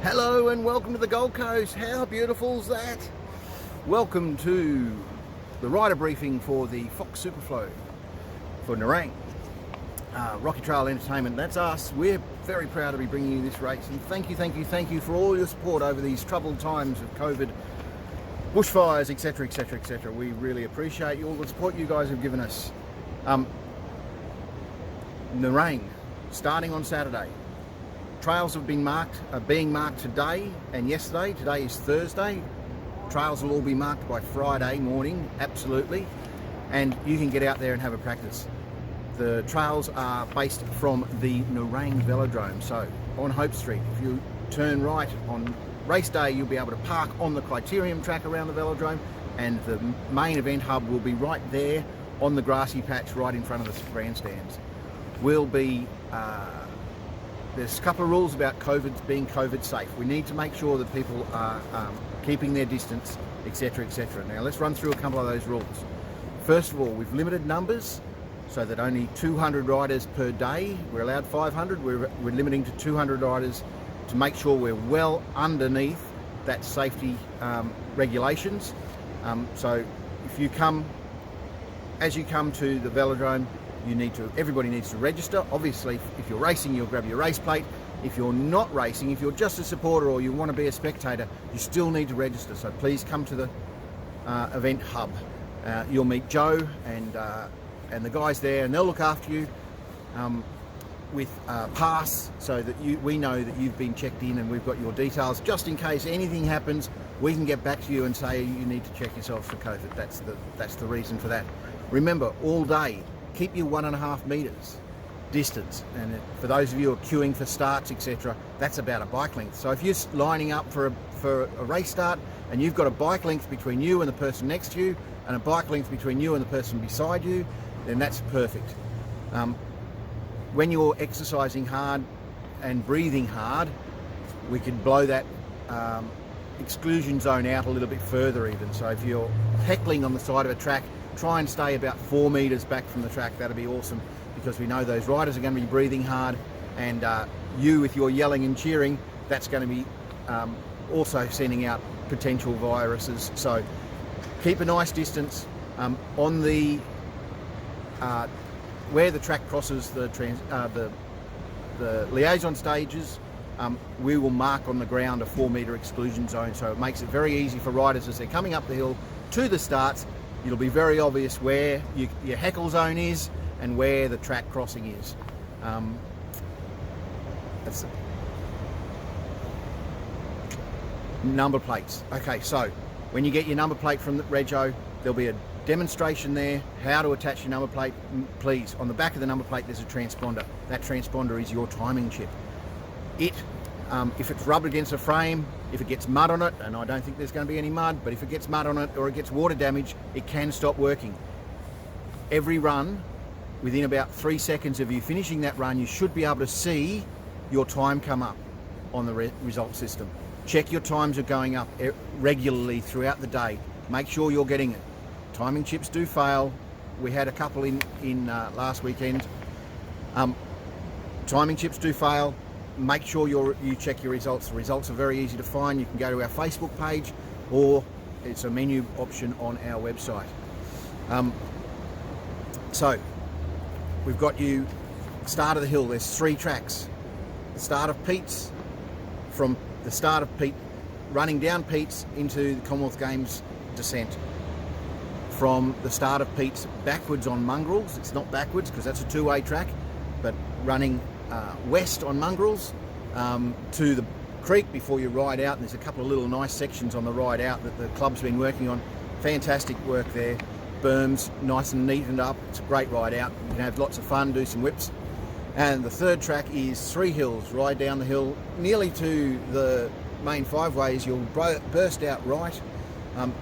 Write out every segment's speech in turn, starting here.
Hello and welcome to the Gold Coast. How beautiful is that? Welcome to the rider briefing for the Fox Superflow for Nerang. Rocky Trail Entertainment, that's us. We're very proud to be bringing you this race, and thank you for all your support over these troubled times of COVID, bushfires, etc, etc, etc. We really appreciate all the support you guys have given us. Nerang, starting on Saturday. Trails have been marked, are being marked today and yesterday. Today is Thursday. Trails will all be marked by Friday morning, absolutely. And you can get out there and have a practice. The trails are based from the Nerang Velodrome. So on Hope Street, if you turn right on race day, you'll be able to park on the criterium track around the velodrome, and the main event hub will be right there on the grassy patch right in front of the grandstands. We'll be there's a couple of rules about being COVID safe. We need to make sure that people are keeping their distance, etc, etc. Now let's run through a couple of those rules. First of all, we've limited numbers so that only 200 riders per day. We're allowed 500. We're limiting to 200 riders to make sure we're well underneath that safety regulations. So if you come, as you come to the velodrome, everybody needs to register. Obviously, if you're racing, you'll grab your race plate. If you're not racing, if you're just a supporter or you want to be a spectator, you still need to register. So please come to the event hub. You'll meet Joe and the guys there, and they'll look after you with a pass, so that we know that you've been checked in and we've got your details. Just in case anything happens, we can get back to you and say you need to check yourself for COVID. That's the reason for that. Remember, all day, keep your 1.5 meters distance, and for those of you who are queuing for starts, etc., that's about a bike length. So if you're lining up for a race start and you've got a bike length between you and the person next to you, and a bike length between you and the person beside you, then that's perfect. When you're exercising hard and breathing hard, we could blow that exclusion zone out a little bit further even. So if you're heckling on the side of a track, try and stay about 4 meters back from the track. That'd be awesome, because we know those riders are going to be breathing hard, and you, with your yelling and cheering, that's going to be also sending out potential viruses. So keep a nice distance. On the where the track crosses the liaison stages, we will mark on the ground a 4 meter exclusion zone, so it makes it very easy for riders as they're coming up the hill to the starts. It'll be very obvious where your heckle zone is and where the track crossing is. That's it. Number plates. Okay, so when you get your number plate from the rego, there'll be a demonstration there how to attach your number plate. Please, on the back of the number plate there's a transponder. That transponder is your timing chip. If it's rubbed against a frame, if it gets mud on it, and I don't think there's going to be any mud, but if it gets mud on it or it gets water damage, it can stop working. Every run, within about 3 seconds of you finishing that run, you should be able to see your time come up on the result system. Check your times are going up regularly throughout the day. Make sure you're getting it. Timing chips do fail. We had a couple in last weekend. Timing chips do fail. Make sure you check your results. The results are very easy to find. You can go to our Facebook page, or it's a menu option on our website. So we've got you start of the hill. There's 3 tracks. The start of Pete's, from the start of Pete, running down Pete's into the Commonwealth Games descent. From the start of Pete's backwards on Mongrels, it's not backwards because that's a 2-way track, but running west on Mongrels to the creek before you ride out, and there's a couple of little nice sections on the ride out that the club's been working on. Fantastic work there. Berms nice and neatened up. It's a great ride out. You can have lots of fun, do some whips. And the 3rd track is 3 hills. Ride down the hill nearly to the main 5 ways. You'll burst out right,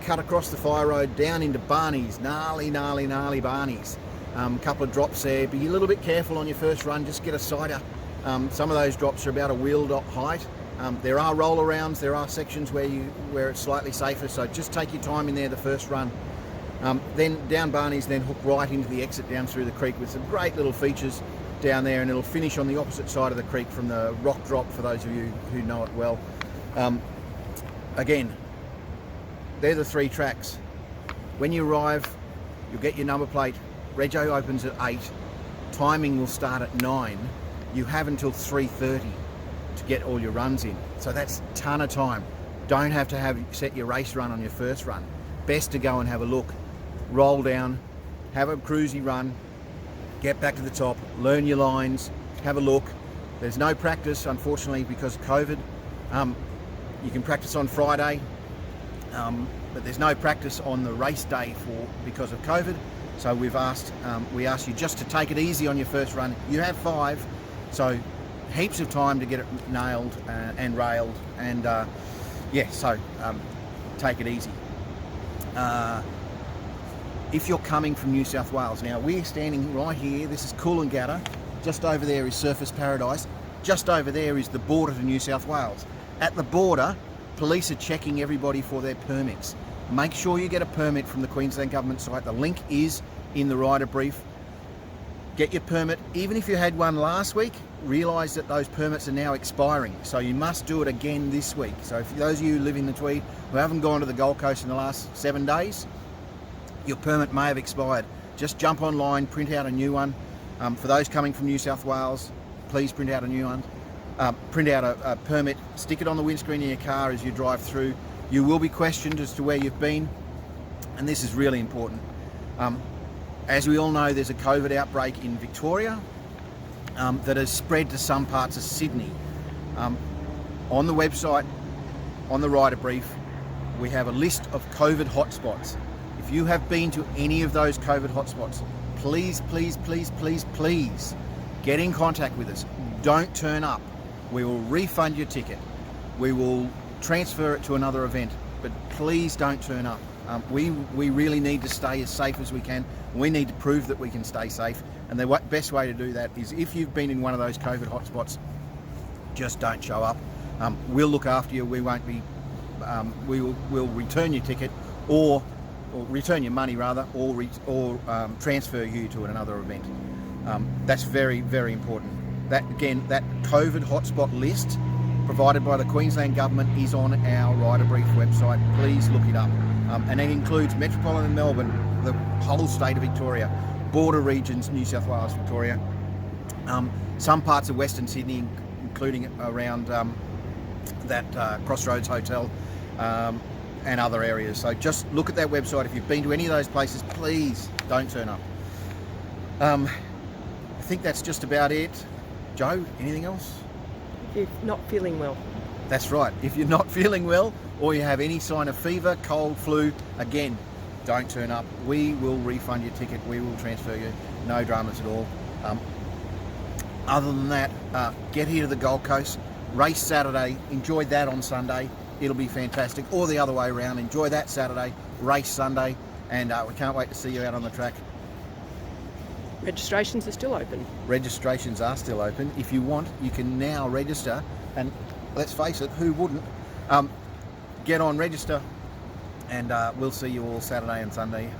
cut across the fire road down into Barney's, gnarly Barney's. Couple of drops there. Be a little bit careful on your first run. Just get a sighter. Some of those drops are about a wheel dot height. There are roll arounds. There are sections where it's slightly safer. So just take your time in there the first run. Then down Barney's, then hook right into the exit down through the creek with some great little features down there, and it'll finish on the opposite side of the creek from the rock drop, for those of you who know it well. Again, they're the 3 tracks. When you arrive, you'll get your number plate. Rego opens at 8. Timing will start at 9. You have until 3:30 to get all your runs in. So that's a ton of time. Don't have to set your race run on your first run. Best to go and have a look. Roll down, have a cruisy run, get back to the top, learn your lines, have a look. There's no practice, unfortunately, because of COVID. You can practice on Friday, but there's no practice on the race day because of COVID. So we asked you just to take it easy on your first run. You have 5, so heaps of time to get it nailed and railed, and so take it easy. If you're coming from New South Wales, now we're standing right here. This is Coolangatta. Just over there is Surfers Paradise. Just over there is the border to New South Wales. At the border, police are checking everybody for their permits. Make sure you get a permit from the Queensland Government site. The link is in the rider brief. Get your permit. Even if you had one last week, realise that those permits are now expiring. So you must do it again this week. So for those of you who live in the Tweed who haven't gone to the Gold Coast in the last 7 days, your permit may have expired. Just jump online, print out a new one. For those coming from New South Wales, please print out a new one. Print out a permit, stick it on the windscreen of your car as you drive through. You will be questioned as to where you've been, and this is really important. As we all know, there's a COVID outbreak in Victoria that has spread to some parts of Sydney. On the website, on the rider brief, we have a list of COVID hotspots. If you have been to any of those COVID hotspots, please, please, please, please, please get in contact with us. Don't turn up. We will refund your ticket. We will transfer it to another event, but please don't turn up. We really need to stay as safe as we can. We need to prove that we can stay safe, and the best way to do that is if you've been in one of those COVID hotspots, just don't show up. We'll look after you. We won't be. We'll return your ticket, or return your money rather, or transfer you to another event. That's very, very important. That COVID hotspot list provided by the Queensland Government is on our Rider Brief website. Please look it up. And it includes Metropolitan Melbourne, the whole state of Victoria, border regions, New South Wales, Victoria, some parts of Western Sydney, including around that Crossroads Hotel, and other areas. So just look at that website. If you've been to any of those places, please don't turn up. I think that's just about it. Joe, anything else? If you're not feeling well. That's right. If you're not feeling well, or you have any sign of fever, cold, flu, again, don't turn up. We will refund your ticket. We will transfer you. No dramas at all. Other than that, get here to the Gold Coast. Race Saturday. Enjoy that on Sunday. It'll be fantastic. Or the other way around. Enjoy that Saturday. Race Sunday. And we can't wait to see you out on the track. Registrations are still open. Registrations are still open. If you want, you can now register. And let's face it, who wouldn't? Get on, register, and we'll see you all Saturday and Sunday.